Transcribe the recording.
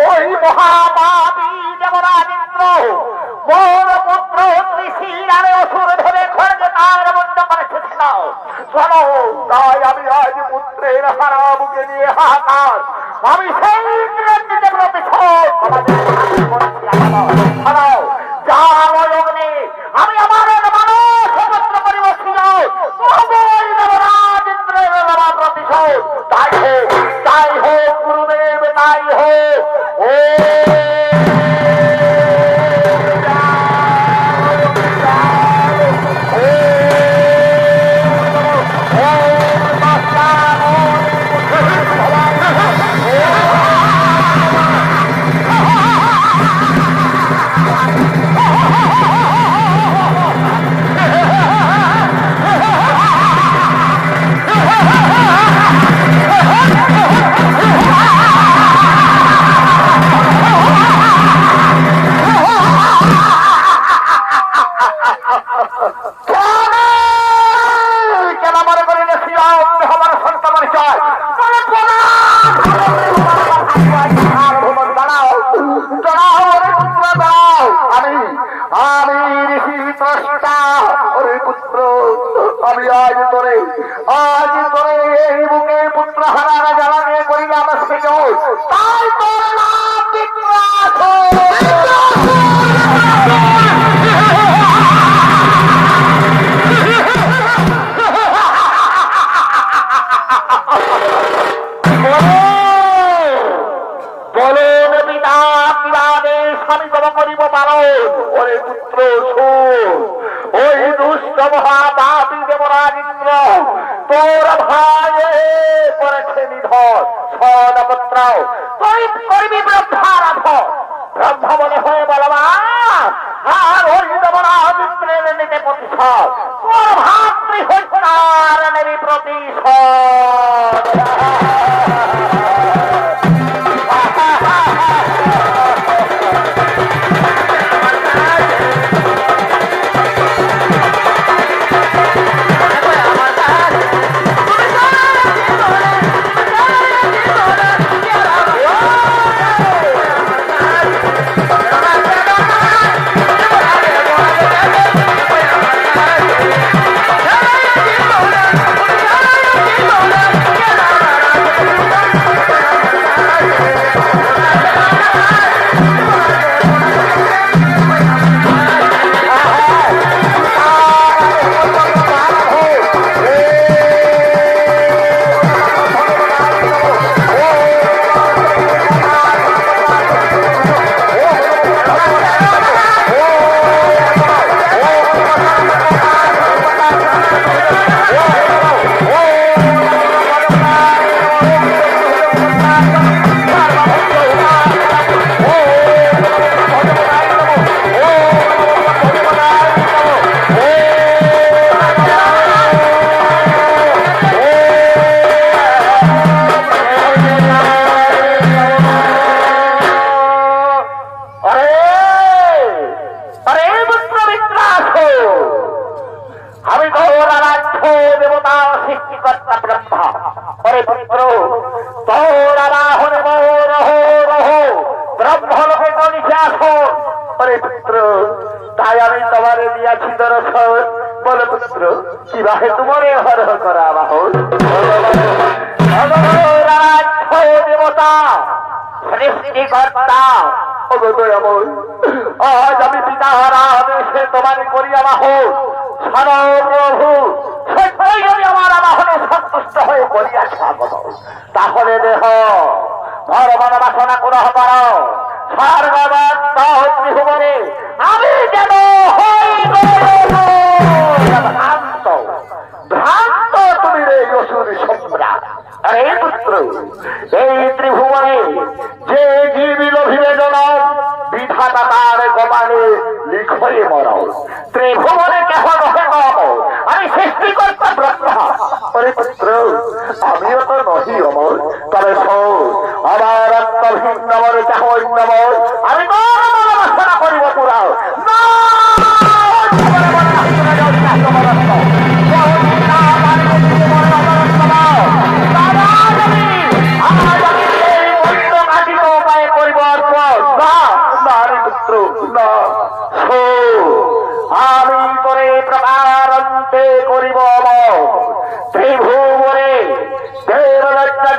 ওই মহাপাপী দেবরাজেন্দ্র মোর পুত্র ত্রিশীল আর অসুর ধরে খড়গে তার বন্ধ করেছে। চলো, তাই আমি আজ পুত্রের হারা বুকে নিয়ে হাহাকার, আমি সেই আমি আমার মানুষ একত্র করে বসছিল দেবরাজেন্দ্রের প্রতিশোধ। তাই হোক গুরুদেব, তাই হোক। ও আজ তোরে এই বুকে পুত্র হারারা জ্বালানি করিলাম সেজল, তাই তোর নাম বিক্রাস। বলেন পিতা কিভাবে স্বামী তব করিব পালন। ওরে পুত্র শোন, ওই দুষ্ট মহাপাপী দেবরাজেন্দ্র তোর ভাই করেছে নিধন। সনপুত্র তুই করবি ব্রহ্মারাধন, ব্রহ্ম বলে হয়ে বলবান, আর ওই দেবরাজেন্দ্রের নিতে প্রতিশোধ। তোর ভাতৃ হত্যার নেবি প্রতিশোধ। তাই আমি তোমারে দিয়াছি দর্শন। বল পুত্র, কিভাবে তোমারে হরহ করা বাহন। দেবতা সৃষ্টিকর্তা, আজ আমি পিতাহারা দেশে তোমার করিয়া বাহন। সর্বপ্রভু সত্যই যদি আমার বাহনে সন্তুষ্ট হয়ে করিয়া স্বাগত, তাহলে দেহ ধর্মন বাসনা কোন করো স্বর্গবদ্ধ ত্রিভুবনে আমি যেন হই ভ্রান্ত। ভ্রান্ত তুমি রে অসুর সম্রাট। আরে পুত্র, এই ত্রিভুবনে যে জীবী লোভিবে জনম, বিধাতা তার কপালে লিখয়ে মরণ। ত্রিভুবনে কেহ নহে নম, আমি সৃষ্টিকর্তা ব্রহ্মা। আরে পুত্র, আমিও তো নহি অমর, তবে আমার আত্মহীন নমর চাহর নমর আমি বাসনা করিব পুরাও। প্রকারান্তে করিব অমর ত্রিভুবনে দেবলজ্জা